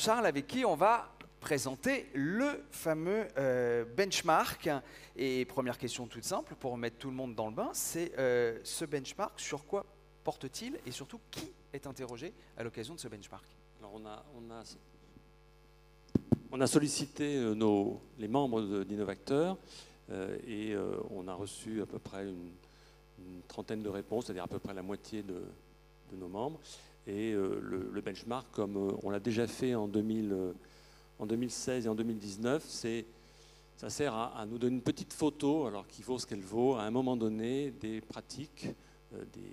Jean-Charles, avec qui on va présenter le fameux benchmark. Et première question toute simple, pour mettre tout le monde dans le bain, c'est ce benchmark, sur quoi porte-t-il et surtout qui est interrogé à l'occasion de ce benchmark? Alors on a sollicité les membres d'Innovacteur et on a reçu à peu près une trentaine de réponses, c'est-à-dire à peu près la moitié de nos membres. Et le benchmark, comme on l'a déjà fait en 2016 et en 2019, ça sert à nous donner une petite photo, alors qui vaut ce qu'elle vaut, à un moment donné, des pratiques des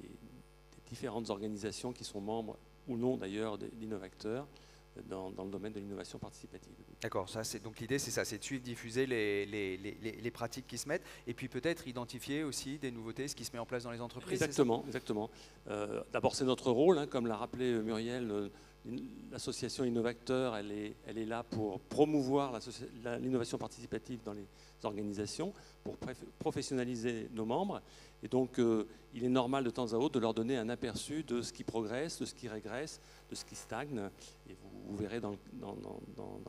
différentes organisations qui sont membres ou non d'ailleurs d'Innovacteur dans le domaine de l'innovation participative. D'accord, donc l'idée c'est ça, c'est de suivre, diffuser les pratiques qui se mettent et puis peut-être identifier aussi des nouveautés, ce qui se met en place dans les entreprises. Exactement, exactement. D'abord c'est notre rôle, hein, comme l'a rappelé Muriel, l'association Innovacteur, elle est là pour promouvoir l'innovation participative dans les organisations, pour professionnaliser nos membres. Et donc, il est normal de temps à autre de leur donner un aperçu de ce qui progresse, de ce qui régresse, de ce qui stagne. Et vous verrez dans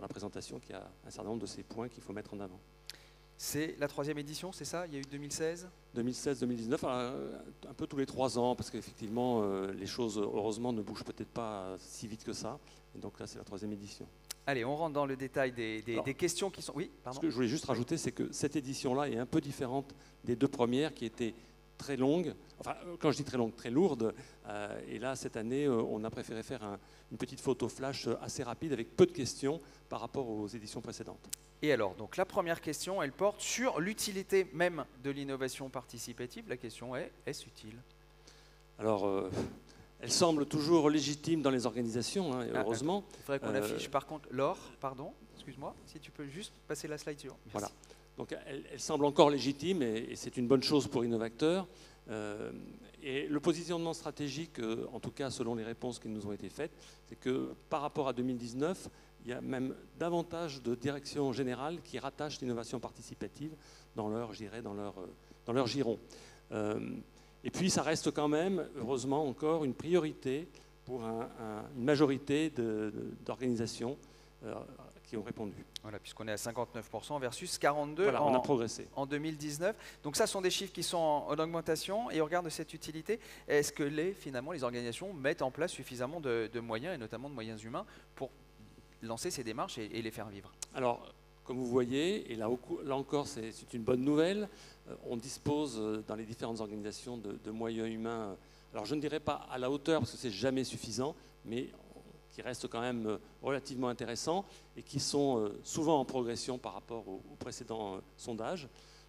la présentation qu'il y a un certain nombre de ces points qu'il faut mettre en avant. C'est la 3e édition, c'est ça? Il y a eu 2016 2016-2019, un peu tous les 3 ans, parce qu'effectivement, les choses, heureusement, ne bougent peut-être pas si vite que ça. Et donc là, c'est la 3e édition. Allez, on rentre dans le détail des questions qui sont... Oui, pardon. Ce que je voulais juste rajouter, c'est que cette édition-là est un peu différente des 2 premières qui étaient très longues. Enfin, quand je dis très longues, très lourdes. Et là, cette année, on a préféré faire une petite photo flash assez rapide avec peu de questions par rapport aux éditions précédentes. Et alors, donc la première question, elle porte sur l'utilité même de l'innovation participative. La question est, est-ce utile? Alors, elle semble toujours légitime dans les organisations, hein, heureusement. Il faudrait qu'on affiche par contre Laure, pardon, excuse-moi, si tu peux juste passer la slide suivante. Voilà. Donc elle semble encore légitime et c'est une bonne chose pour Innovacteur. Et le positionnement stratégique, en tout cas selon les réponses qui nous ont été faites, c'est que par rapport à 2019, il y a même davantage de directions générales qui rattachent l'innovation participative dans leur giron. Et puis ça reste quand même, heureusement encore, une priorité pour une majorité d'organisations qui ont répondu. Voilà, puisqu'on est à 59% versus 42% voilà, on a progressé. En 2019. Donc ça sont des chiffres qui sont en augmentation. Et au regard de cette utilité, est-ce que finalement les organisations mettent en place suffisamment de moyens, et notamment de moyens humains, pour lancer ces démarches et les faire vivre? Alors, comme vous voyez, et là encore c'est une bonne nouvelle, on dispose dans les différentes organisations de moyens humains, alors je ne dirais pas à la hauteur parce que c'est jamais suffisant, mais qui restent quand même relativement intéressants et qui sont souvent en progression par rapport aux précédents sondages.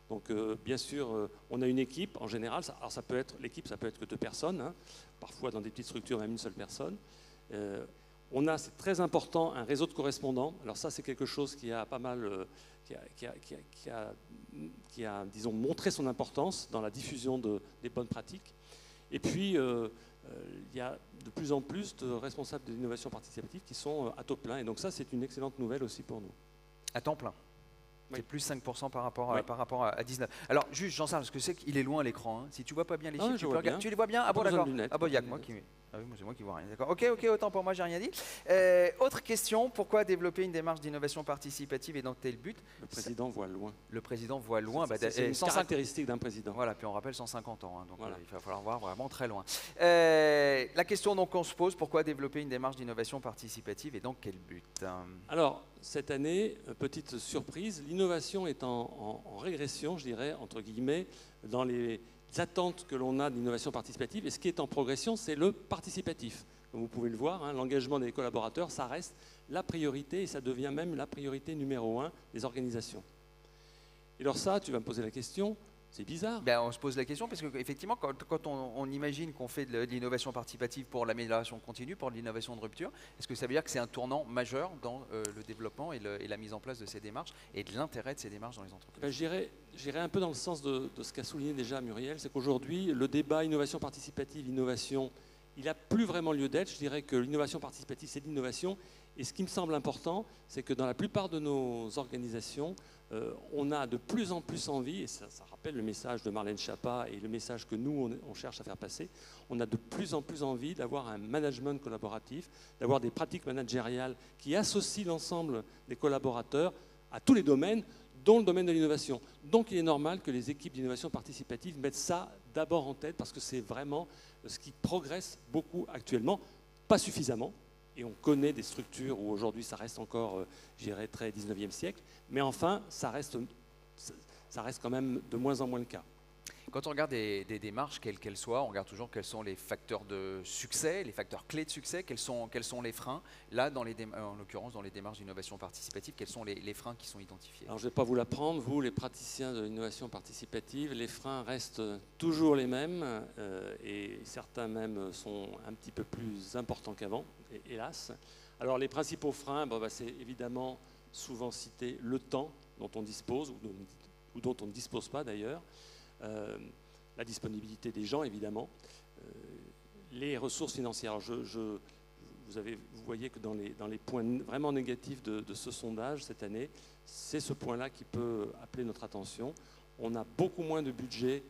Donc bien sûr, on a une équipe en général, alors l'équipe ça peut être que 2 personnes, hein, parfois dans des petites structures même une seule personne. On a, c'est très important, un réseau de correspondants. Alors ça, c'est quelque chose qui a pas mal, qui a, disons, montré son importance dans la diffusion des bonnes pratiques. Et puis, il y a de plus en plus de responsables de l'innovation participative qui sont à taux plein. Et donc ça, c'est une excellente nouvelle aussi pour nous. À temps plein. Oui. C'est plus 5% par rapport à 19. Alors, juste, Jean-Charles, parce que je sais qu'il est loin à l'écran. Hein. Si tu vois pas bien les chiffres, tu peux regarder. Tu les vois bien? Ah bon, d'accord. Ah bon, il y a que moi qui... Ah oui, c'est moi qui vois rien. D'accord. Ok, autant pour moi, j'ai rien dit. Autre question, pourquoi développer une démarche d'innovation participative et dans quel but? Le président voit loin. Le président voit loin. C'est une caractéristique d'un président. Voilà, puis on rappelle 150 ans, hein, donc voilà. Il va falloir voir vraiment très loin. La question donc qu'on se pose, pourquoi développer une démarche d'innovation participative et dans quel but? Alors, cette année, petite surprise, l'innovation est en régression, je dirais, entre guillemets, dans les attentes que l'on a d'innovation participative. Et ce qui est en progression, c'est le participatif. Comme vous pouvez le voir, hein, l'engagement des collaborateurs, ça reste la priorité et ça devient même la priorité numéro 1 des organisations. Et alors ça, tu vas me poser la question, c'est bizarre. Ben, on se pose la question parce qu'effectivement, quand on imagine qu'on fait de l'innovation participative pour l'amélioration continue, pour l'innovation de rupture, est-ce que ça veut dire que c'est un tournant majeur dans le développement et la mise en place de ces démarches et de l'intérêt de ces démarches dans les entreprises? Ben, j'irais un peu dans le sens de ce qu'a souligné déjà Muriel, c'est qu'aujourd'hui, le débat innovation participative, innovation, il n'a plus vraiment lieu d'être. Je dirais que l'innovation participative, c'est de l'innovation Et ce qui me semble important, c'est que dans la plupart de nos organisations, on a de plus en plus envie, et ça rappelle le message de Marlène Schiappa et le message que nous, on cherche à faire passer, on a de plus en plus envie d'avoir un management collaboratif, d'avoir des pratiques managériales qui associent l'ensemble des collaborateurs à tous les domaines, dont le domaine de l'innovation. Donc il est normal que les équipes d'innovation participative mettent ça d'abord en tête, parce que c'est vraiment ce qui progresse beaucoup actuellement, pas suffisamment. Et on connaît des structures où aujourd'hui ça reste encore, je dirais, très 19e siècle, mais enfin, ça reste quand même de moins en moins le cas. Quand on regarde des démarches, quelles qu'elles soient, on regarde toujours quels sont les facteurs de succès, les facteurs clés de succès, quels sont les freins. Là, en l'occurrence, dans les démarches d'innovation participative, quels sont les freins qui sont identifiés? Alors, je ne vais pas vous l'apprendre, vous, les praticiens de l'innovation participative, les freins restent toujours les mêmes, et certains même sont un petit peu plus importants qu'avant, hélas. Alors, les principaux freins, c'est évidemment souvent cité le temps dont on dispose, ou dont on ne dispose pas d'ailleurs. La disponibilité des gens, évidemment, les ressources financières. Alors vous voyez que dans les points vraiment négatifs de ce sondage cette année, c'est ce point-là qui peut appeler notre attention. On a beaucoup moins de budget,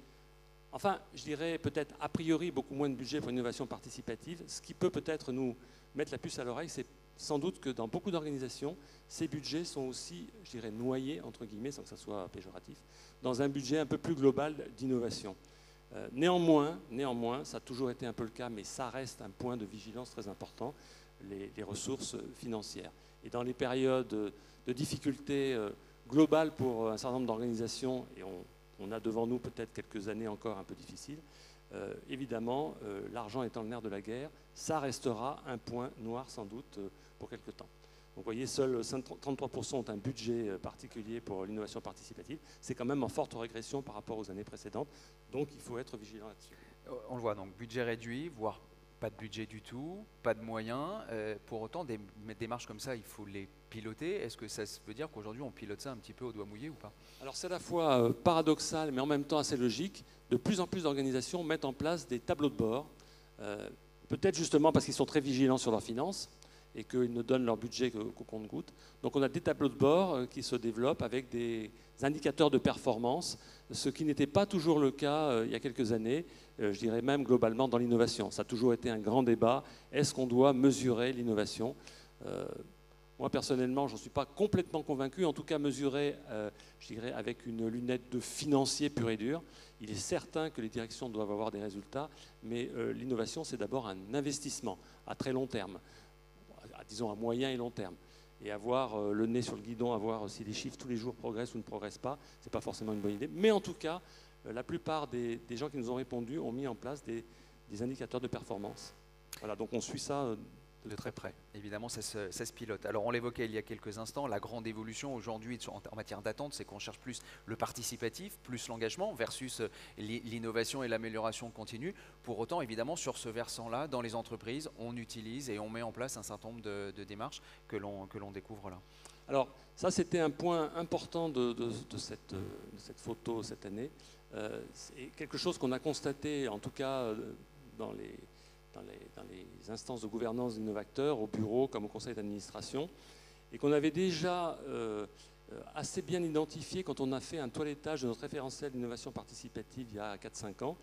enfin, je dirais peut-être a priori beaucoup moins de budget pour l'innovation participative. Ce qui peut peut-être nous mettre la puce à l'oreille, c'est sans doute que dans beaucoup d'organisations, ces budgets sont aussi, je dirais, noyés, entre guillemets, sans que ça soit péjoratif, dans un budget un peu plus global d'innovation. Néanmoins, ça a toujours été un peu le cas, mais ça reste un point de vigilance très important, les ressources financières. Et dans les périodes de difficultés globales pour un certain nombre d'organisations, et on a devant nous peut-être quelques années encore un peu difficiles, évidemment, l'argent étant le nerf de la guerre, ça restera un point noir sans doute pour quelque temps. Donc vous voyez, seuls 33% ont un budget particulier pour l'innovation participative. C'est quand même en forte régression par rapport aux années précédentes. Donc il faut être vigilant là-dessus. On le voit, donc budget réduit, voire pas de budget du tout, pas de moyens. Pour autant, des démarches comme ça, il faut les piloter. Est-ce que ça veut dire qu'aujourd'hui, on pilote ça un petit peu au doigt mouillé ou pas? Alors c'est à la fois paradoxal, mais en même temps assez logique. De plus en plus d'organisations mettent en place des tableaux de bord, peut-être justement parce qu'ils sont très vigilants sur leurs finances et qu'ils ne donnent leur budget qu'au compte-gouttes. Donc on a des tableaux de bord qui se développent avec des indicateurs de performance, ce qui n'était pas toujours le cas il y a quelques années, je dirais même globalement dans l'innovation. Ça a toujours été un grand débat. Est-ce qu'on doit mesurer l'innovation? Moi personnellement, je n'en suis pas complètement convaincu, en tout cas mesurer, je dirais, avec une lunette de financier pur et dur. Il est certain que les directions doivent avoir des résultats, mais l'innovation, c'est d'abord un investissement à très long terme, disons à moyen et long terme. Et avoir le nez sur le guidon, avoir si les chiffres tous les jours progressent ou ne progressent pas, ce n'est pas forcément une bonne idée. Mais en tout cas, la plupart des gens qui nous ont répondu ont mis en place des indicateurs de performance. Voilà, donc on suit ça de très près. Évidemment, ça se pilote. Alors, on l'évoquait il y a quelques instants, la grande évolution aujourd'hui en matière d'attente, c'est qu'on cherche plus le participatif, plus l'engagement, versus l'innovation et l'amélioration continue. Pour autant, évidemment, sur ce versant-là, dans les entreprises, on utilise et on met en place un certain nombre de démarches que l'on découvre là. Alors, ça, c'était un point important de cette photo cette année. C'est quelque chose qu'on a constaté, en tout cas, dans les instances de gouvernance d'Innovateurs, au bureau comme au conseil d'administration, et qu'on avait déjà assez bien identifié quand on a fait un toilettage de notre référentiel d'innovation participative il y a 4-5 ans.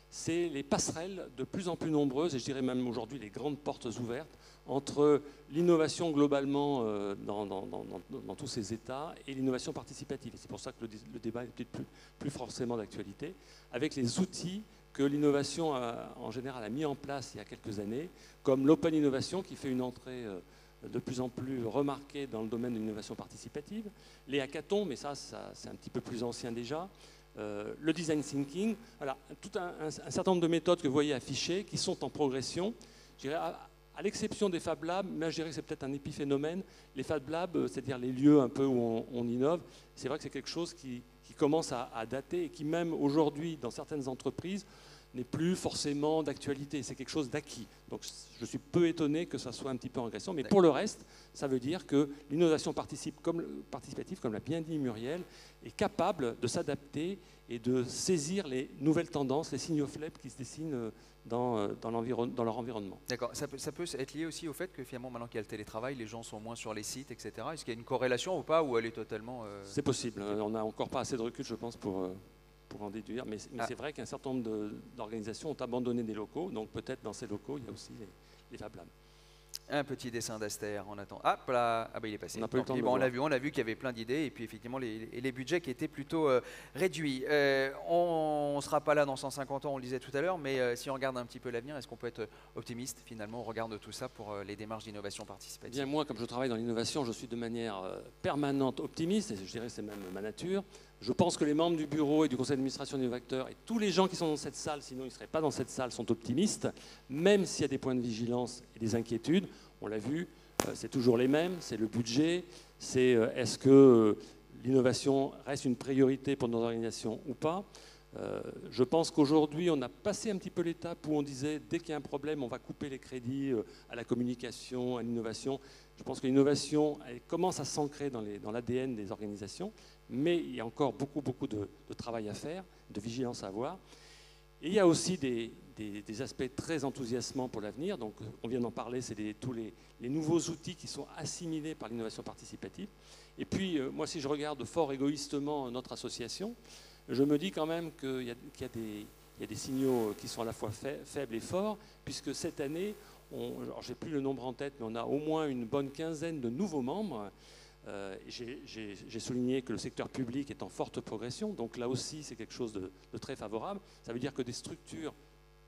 C'est les passerelles de plus en plus nombreuses, et je dirais même aujourd'hui les grandes portes ouvertes, entre l'innovation globalement dans tous ces états et l'innovation participative. Et c'est pour ça que le débat est peut-être plus forcément d'actualité, avec les outils que l'innovation en général a mis en place il y a quelques années, comme l'Open Innovation qui fait une entrée de plus en plus remarquée dans le domaine de l'innovation participative, les hackathons, mais ça c'est un petit peu plus ancien déjà, le design thinking, voilà, tout un certain nombre de méthodes que vous voyez affichées qui sont en progression. Je dirais, à l'exception des Fab Labs, mais je dirais que c'est peut-être un épiphénomène, les Fab Labs, c'est-à-dire les lieux un peu où on innove, c'est vrai que c'est quelque chose qui commence à dater et qui même aujourd'hui, dans certaines entreprises, n'est plus forcément d'actualité, c'est quelque chose d'acquis. Donc je suis peu étonné que ça soit un petit peu en régression, mais pour le reste, ça veut dire que l'innovation participative, comme l'a bien dit Muriel, est capable de s'adapter et de saisir les nouvelles tendances, les signaux faibles qui se dessinent dans leur environnement. D'accord, ça peut être lié aussi au fait que finalement, maintenant qu'il y a le télétravail, les gens sont moins sur les sites, etc. Est-ce qu'il y a une corrélation ou pas, ou elle est totalement... C'est possible, on n'a encore pas assez de recul, je pense, pour en déduire, mais c'est vrai qu'un certain nombre d'organisations ont abandonné des locaux, donc peut-être dans ces locaux, il y a aussi les Fab Labs. Un petit dessin d'Aster, on attend. Ah, là, ah bah, il est passé. On a vu qu'il y avait plein d'idées et puis effectivement les budgets qui étaient plutôt réduits. On ne sera pas là dans 150 ans, on le disait tout à l'heure, mais si on regarde un petit peu l'avenir, est-ce qu'on peut être optimiste finalement? On regarde tout ça pour les démarches d'innovation participative. Bien, moi, comme je travaille dans l'innovation, je suis de manière permanente optimiste, et je dirais que c'est même ma nature. Je pense que les membres du bureau et du conseil d'administration d'Innovateurs et tous les gens qui sont dans cette salle, sinon ils ne seraient pas dans cette salle, sont optimistes, même s'il y a des points de vigilance et des inquiétudes. On l'a vu, c'est toujours les mêmes, c'est le budget, c'est est-ce que l'innovation reste une priorité pour nos organisations ou pas. Je pense qu'aujourd'hui, on a passé un petit peu l'étape où on disait, dès qu'il y a un problème, on va couper les crédits à la communication, à l'innovation. Je pense que l'innovation commence à s'ancrer dans l'ADN des organisations, mais il y a encore beaucoup de travail à faire, de vigilance à avoir. Et il y a aussi des aspects très enthousiasmants pour l'avenir. Donc, on vient d'en parler, c'est tous les nouveaux outils qui sont assimilés par l'innovation participative. Et puis, moi, si je regarde fort égoïstement notre association, je me dis quand même qu'il y a des signaux qui sont à la fois faibles et forts, puisque cette année, je n'ai plus le nombre en tête, mais on a au moins une bonne quinzaine de nouveaux membres. J'ai souligné que le secteur public est en forte progression, donc là aussi c'est quelque chose de très favorable. Ça veut dire que des structures,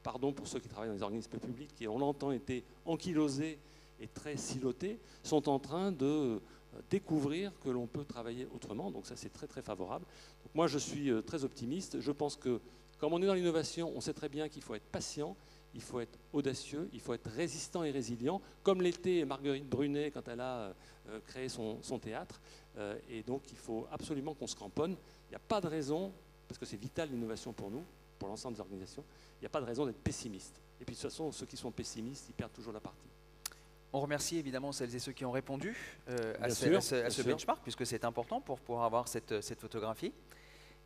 pardon pour ceux qui travaillent dans les organismes publics, qui ont longtemps été ankylosées et très silotées, sont en train de découvrir que l'on peut travailler autrement, donc ça c'est très favorable. Donc moi je suis très optimiste, je pense que comme on est dans l'innovation, on sait très bien qu'il faut être patient, il faut être audacieux, il faut être résistant et résilient, comme l'était Marguerite Brunet quand elle a créé son théâtre. Et donc, il faut absolument qu'on se cramponne. Il n'y a pas de raison, parce que c'est vital l'innovation pour nous, pour l'ensemble des organisations, il n'y a pas de raison d'être pessimiste. Et puis, de toute façon, ceux qui sont pessimistes, ils perdent toujours la partie. On remercie évidemment celles et ceux qui ont répondu à ce benchmark, puisque c'est important pour pouvoir avoir cette photographie.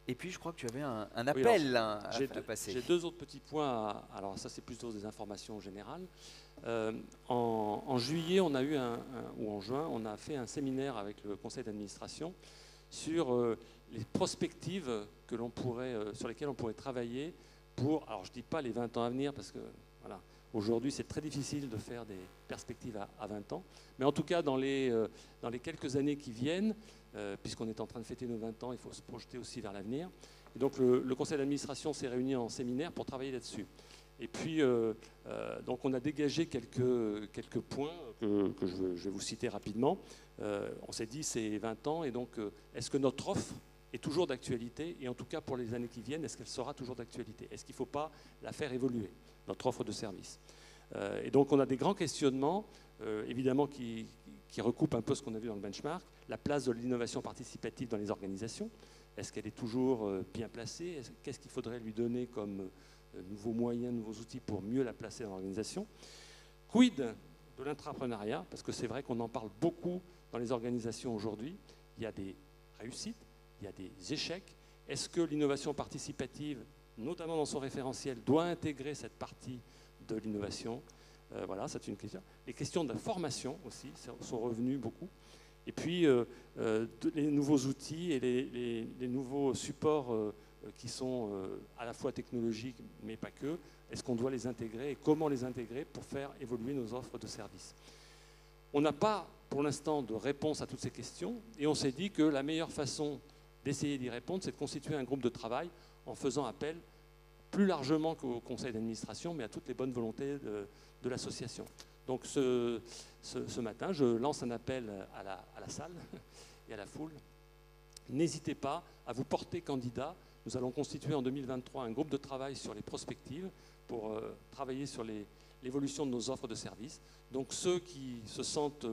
Et puis, je crois que tu avais un appel à passer. J'ai deux autres petits points. Alors, ça, c'est plutôt des informations générales. En juillet, on a eu ou en juin, on a fait un séminaire avec le conseil d'administration sur les perspectives sur lesquelles on pourrait travailler pour, alors je ne dis pas les 20 ans à venir, parce que voilà, aujourd'hui, c'est très difficile de faire des perspectives à 20 ans. Mais en tout cas, dans les quelques années qui viennent, puisqu'on est en train de fêter nos 20 ans, il faut se projeter aussi vers l'avenir. Et donc le conseil d'administration s'est réuni en séminaire pour travailler là-dessus. Et puis, donc on a dégagé quelques points que je vais vous citer rapidement. On s'est dit, c'est 20 ans, et donc est-ce que notre offre est toujours d'actualité? Et en tout cas, pour les années qui viennent, est-ce qu'elle sera toujours d'actualité? Est-ce qu'il ne faut pas la faire évoluer, notre offre de service? Et donc on a des grands questionnements, évidemment, qui recoupent un peu ce qu'on a vu dans le benchmark. La place de l'innovation participative dans les organisations, est-ce qu'elle est toujours bien placée? Qu'est-ce qu'il faudrait lui donner comme nouveaux moyens, nouveaux outils pour mieux la placer dans l'organisation? Quid de l'intrapreneuriat? Parce que c'est vrai qu'on en parle beaucoup dans les organisations aujourd'hui. Il y a des réussites, il y a des échecs. Est-ce que l'innovation participative, notamment dans son référentiel, doit intégrer cette partie de l'innovation? Voilà, c'est une question. Les questions de la formation aussi sont revenues beaucoup. Et puis, les nouveaux outils et les nouveaux supports qui sont à la fois technologiques, mais pas que, est-ce qu'on doit les intégrer et comment les intégrer pour faire évoluer nos offres de services? On n'a pas, pour l'instant, de réponse à toutes ces questions, et on s'est dit que la meilleure façon d'essayer d'y répondre, c'est de constituer un groupe de travail en faisant appel plus largement qu'au conseil d'administration, mais à toutes les bonnes volontés de l'association. Donc ce matin, je lance un appel à la salle et à la foule. N'hésitez pas à vous porter candidat. Nous allons constituer en 2023 un groupe de travail sur les prospectives pour travailler sur l'évolution de nos offres de services. Donc ceux qui se sentent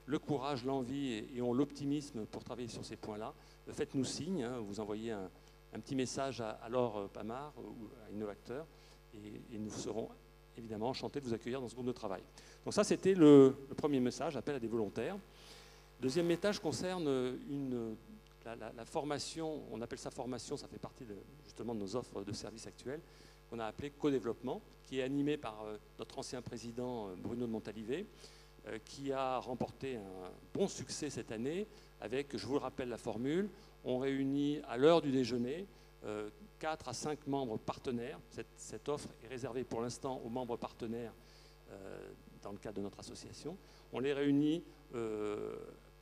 le courage, l'envie et ont l'optimisme pour travailler sur ces points-là, faites-nous signe. Vous envoyez un petit message à Laure Pamard ou à Innovateurs et nous serons évidemment enchantés de vous accueillir dans ce groupe de travail. Donc ça, c'était le premier message, appel à des volontaires. Deuxième message concerne la formation, on appelle ça formation, ça fait partie justement de nos offres de services actuelles, qu'on a appelé co-développement, qui est animé par notre ancien président Bruno de Montalivet, qui a remporté un bon succès cette année avec, je vous le rappelle la formule, on réunit à l'heure du déjeuner 4 à 5 membres partenaires. Cette offre est réservée pour l'instant aux membres partenaires dans le cadre de notre association. On les réunit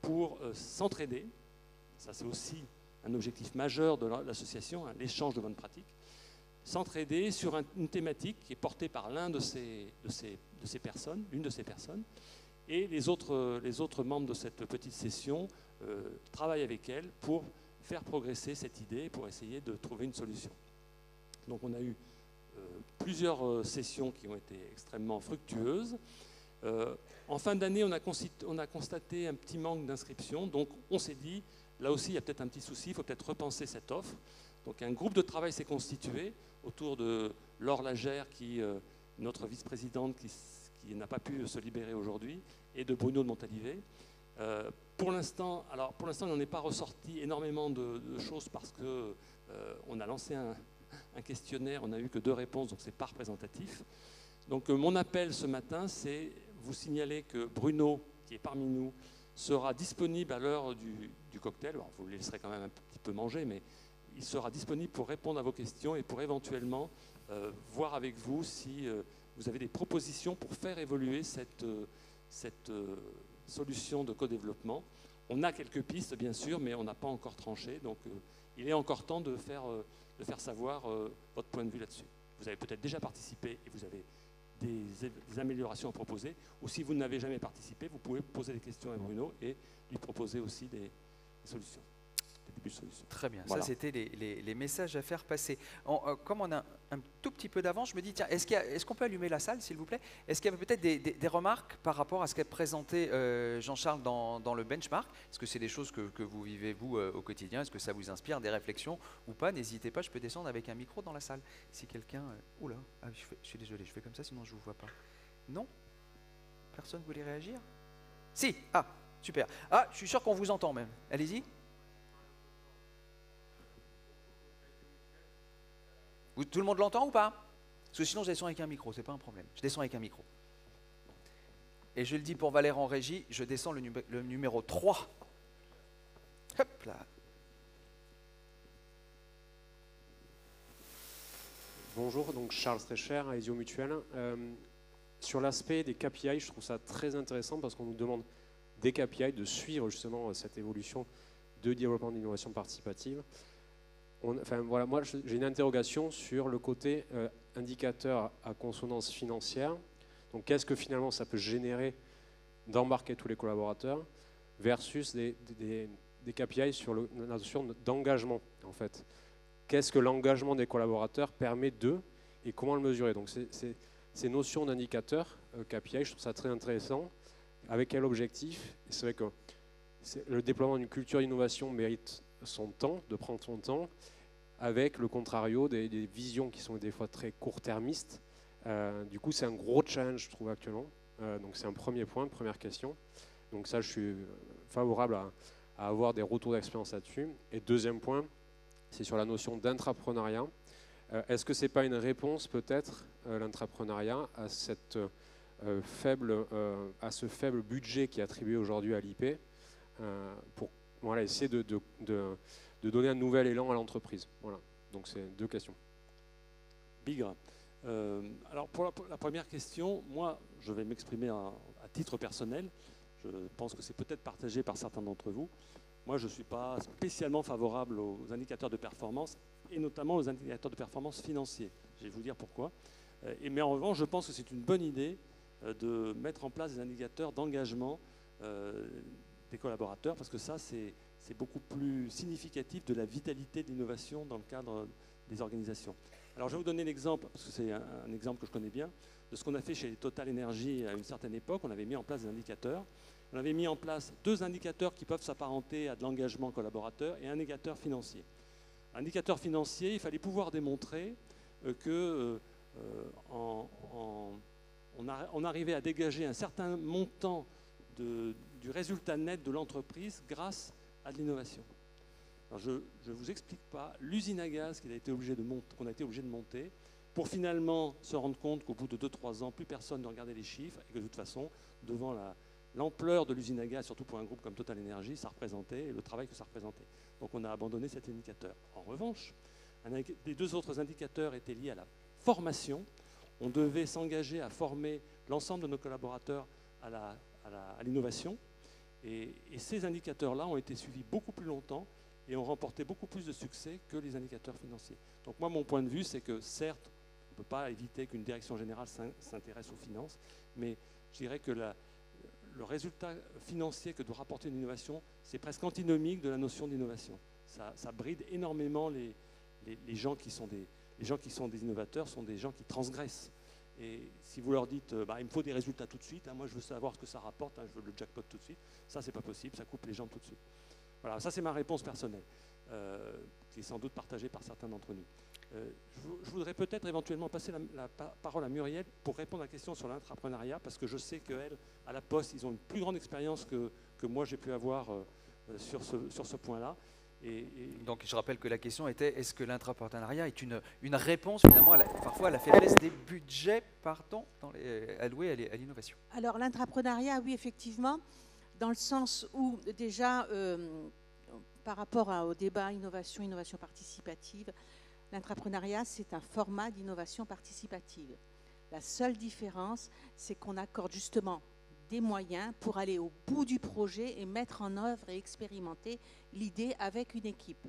pour s'entraider. Ça, c'est aussi un objectif majeur de l'association, hein, l'échange de bonnes pratiques. S'entraider sur une thématique qui est portée par l'une de ces personnes, et les autres membres de cette petite session travaillent avec elle pour faire progresser cette idée, pour essayer de trouver une solution. Donc on a eu plusieurs sessions qui ont été extrêmement fructueuses. En fin d'année, on a constaté un petit manque d'inscription, donc on s'est dit, là aussi il y a peut-être un petit souci, il faut peut-être repenser cette offre. Donc un groupe de travail s'est constitué autour de Laure Lagère, notre vice-présidente qui n'a pas pu se libérer aujourd'hui, et de Bruno de Montalivet. Pour l'instant, il n'en est pas ressorti énormément de choses parce qu'on a lancé un questionnaire, on n'a eu que 2 réponses, donc ce n'est pas représentatif. Donc mon appel ce matin, c'est vous signaler que Bruno, qui est parmi nous, sera disponible à l'heure du cocktail. Alors, vous le laisserez quand même un petit peu manger, mais il sera disponible pour répondre à vos questions et pour éventuellement voir avec vous si vous avez des propositions pour faire évoluer cette solution de co-développement. On a quelques pistes, bien sûr, mais on n'a pas encore tranché. Donc, il est encore temps de faire savoir votre point de vue là-dessus. Vous avez peut-être déjà participé et vous avez des améliorations à proposer. Ou si vous n'avez jamais participé, vous pouvez poser des questions à Bruno et lui proposer aussi des solutions. Très bien, voilà. Ça c'était les messages à faire passer. Comme on a un tout petit peu d'avance, je me dis, tiens, est-ce qu'on peut allumer la salle, s'il vous plaît? Est-ce qu'il y avait peut-être des remarques par rapport à ce qu'a présenté Jean-Charles dans le benchmark? Est-ce que c'est des choses que vous vivez, vous, au quotidien? Est-ce que ça vous inspire des réflexions ou pas? N'hésitez pas, je peux descendre avec un micro dans la salle. Si quelqu'un... Oula, je suis désolé, je fais comme ça, sinon je ne vous vois pas. Non? Personne voulait réagir? Si, ah, super. Ah, je suis sûr qu'on vous entend même. Allez-y. Tout le monde l'entend ou pas? Parce que sinon je descends avec un micro, c'est pas un problème. Je descends avec un micro. Et je le dis pour Valère en régie, je descends le numéro 3. Hop là. Bonjour, donc Charles Strecher, Aesio Mutuel. Sur l'aspect des KPI, je trouve ça très intéressant parce qu'on nous demande des KPI, de suivre justement cette évolution de développement d'innovation participative. Voilà, moi j'ai une interrogation sur le côté indicateur à consonance financière. Donc qu'est-ce que finalement ça peut générer d'embarquer tous les collaborateurs versus des KPI sur la notion d'engagement en fait. Qu'est-ce que l'engagement des collaborateurs permet d'eux et comment le mesurer? Donc ces notions d'indicateurs KPI, je trouve ça très intéressant. Avec quel objectif? C'est vrai que le déploiement d'une culture d'innovation mérite son temps, de prendre son temps, avec le contrario des visions qui sont des fois très court-termistes. Du coup, c'est un gros challenge, je trouve, actuellement. Donc, c'est un premier point, première question. Donc, ça, je suis favorable à avoir des retours d'expérience là-dessus. Et deuxième point, c'est sur la notion d'intrapreneuriat. Est-ce que ce n'est pas une réponse, peut-être, l'intrapreneuriat, à ce faible budget qui est attribué aujourd'hui à l'IP pour voilà, essayer de donner un nouvel élan à l'entreprise. Voilà. Donc c'est 2 questions. Bigre. Alors pour la première question, moi je vais m'exprimer à titre personnel. Je pense que c'est peut-être partagé par certains d'entre vous. Moi je ne suis pas spécialement favorable aux indicateurs de performance et notamment aux indicateurs de performance financiers. Je vais vous dire pourquoi. Mais en revanche, je pense que c'est une bonne idée de mettre en place des indicateurs d'engagement des collaborateurs parce que ça c'est beaucoup plus significatif de la vitalité de l'innovation dans le cadre des organisations. Alors je vais vous donner l'exemple, parce que c'est un exemple que je connais bien, de ce qu'on a fait chez Total Energy à une certaine époque. On avait mis en place des indicateurs. On avait mis en place 2 indicateurs qui peuvent s'apparenter à de l'engagement collaborateur et un indicateur financier. Un indicateur financier, il fallait pouvoir démontrer que on arrivait à dégager un certain montant du résultat net de l'entreprise grâce à de l'innovation. Je ne vous explique pas l'usine à gaz qu'on a été obligé de monter pour finalement se rendre compte qu'au bout de 2-3 ans, plus personne ne regardait les chiffres et que de toute façon, devant l'ampleur de l'usine à gaz, surtout pour un groupe comme Total Energy, ça représentait le travail que ça représentait. Donc on a abandonné cet indicateur. En revanche, les 2 autres indicateurs étaient liés à la formation. On devait s'engager à former l'ensemble de nos collaborateurs à l'innovation. Et ces indicateurs-là ont été suivis beaucoup plus longtemps et ont remporté beaucoup plus de succès que les indicateurs financiers. Donc moi, mon point de vue, c'est que certes, on ne peut pas éviter qu'une direction générale s'intéresse aux finances, mais je dirais que le résultat financier que doit rapporter une innovation, c'est presque antinomique de la notion d'innovation. Ça bride énormément les gens qui sont des innovateurs, sont des gens qui transgressent. Et si vous leur dites, il me faut des résultats tout de suite, moi je veux savoir ce que ça rapporte, je veux le jackpot tout de suite, ça c'est pas possible, ça coupe les gens tout de suite. Voilà, ça c'est ma réponse personnelle, qui est sans doute partagée par certains d'entre nous. Je voudrais peut-être éventuellement passer la parole à Muriel pour répondre à la question sur l'entrepreneuriat, parce que je sais qu'elle, à la Poste, ils ont une plus grande expérience que moi j'ai pu avoir sur ce point-là. Donc je rappelle que la question était, est-ce que l'intrapreneuriat est une réponse finalement parfois à la faiblesse des budgets alloués à l'innovation? Alors l'intrapreneuriat, oui, effectivement, dans le sens où déjà, par rapport au débat innovation participative, l'intrapreneuriat, c'est un format d'innovation participative. La seule différence, c'est qu'on accorde justement des moyens pour aller au bout du projet et mettre en œuvre et expérimenter l'idée avec une équipe.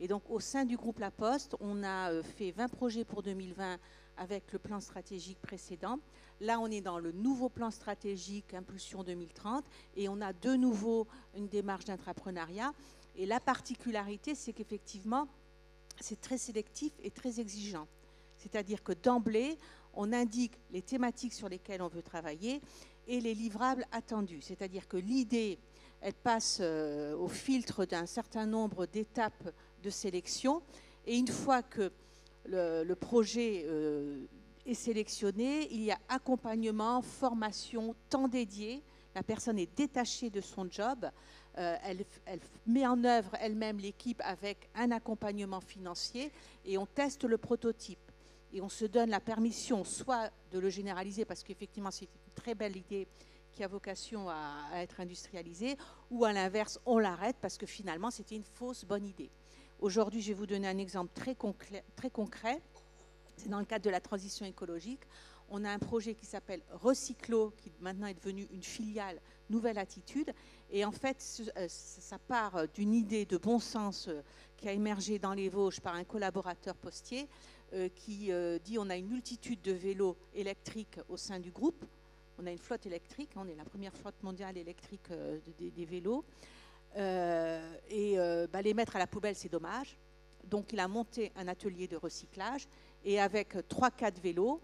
Et donc au sein du groupe La Poste, on a fait 20 projets pour 2020 avec le plan stratégique précédent. Là, on est dans le nouveau plan stratégique Impulsion 2030 et on a de nouveau une démarche d'intrapreneuriat. Et la particularité, c'est qu'effectivement, c'est très sélectif et très exigeant. C'est-à-dire que d'emblée, on indique les thématiques sur lesquelles on veut travailler et les livrables attendus. C'est-à-dire que l'idée, elle passe au filtre d'un certain nombre d'étapes de sélection. Et une fois que le projet est sélectionné, il y a accompagnement, formation, temps dédié. La personne est détachée de son job. Elle met en œuvre elle-même l'équipe avec un accompagnement financier et on teste le prototype. Et on se donne la permission soit de le généraliser parce qu'effectivement c'est une très belle idée qui a vocation à être industrialisée, ou à l'inverse on l'arrête parce que finalement c'était une fausse bonne idée. Aujourd'hui je vais vous donner un exemple très concret. C'est dans le cadre de la transition écologique. On a un projet qui s'appelle Recyclo, qui maintenant est devenu une filiale Nouvelle Attitude. Et en fait, ça part d'une idée de bon sens qui a émergé dans les Vosges par un collaborateur postier qui dit on a une multitude de vélos électriques au sein du groupe. On a une flotte électrique, on est la première flotte mondiale électrique des vélos. Les mettre à la poubelle, c'est dommage. Donc il a monté un atelier de recyclage et avec 3-4 vélos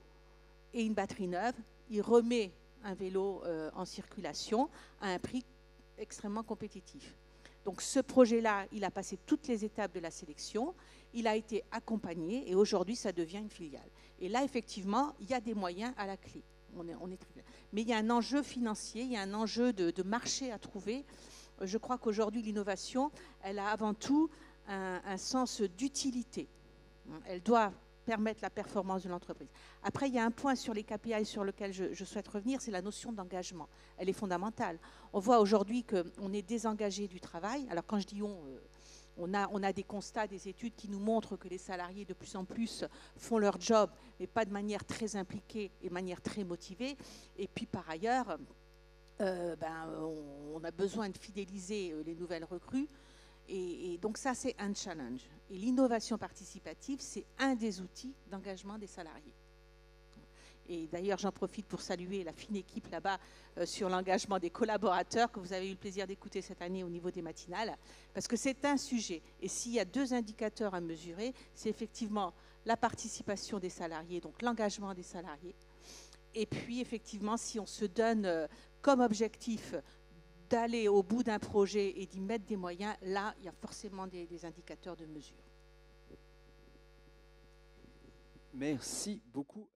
et une batterie neuve, il remet un vélo en circulation à un prix extrêmement compétitif. Donc ce projet-là, il a passé toutes les étapes de la sélection, il a été accompagné et aujourd'hui ça devient une filiale. Et là effectivement, il y a des moyens à la clé. Mais il y a un enjeu financier, il y a un enjeu de marché à trouver. Je crois qu'aujourd'hui l'innovation, elle a avant tout un sens d'utilité. Elle doit permettre la performance de l'entreprise. Après, il y a un point sur les KPI sur lequel je souhaite revenir, c'est la notion d'engagement. Elle est fondamentale. On voit aujourd'hui qu'on est désengagé du travail. Alors quand je dis on a des constats, des études qui nous montrent que les salariés de plus en plus font leur job, mais pas de manière très impliquée et de manière très motivée. Et puis par ailleurs, on a besoin de fidéliser les nouvelles recrues. Et donc ça, c'est un challenge. Et l'innovation participative, c'est un des outils d'engagement des salariés. Et d'ailleurs, j'en profite pour saluer la fine équipe là-bas sur l'engagement des collaborateurs que vous avez eu le plaisir d'écouter cette année au niveau des matinales, parce que c'est un sujet. Et s'il y a 2 indicateurs à mesurer, c'est effectivement la participation des salariés, donc l'engagement des salariés. Et puis, effectivement, si on se donne comme objectif d'aller au bout d'un projet et d'y mettre des moyens, là, il y a forcément des indicateurs de mesure. Merci beaucoup.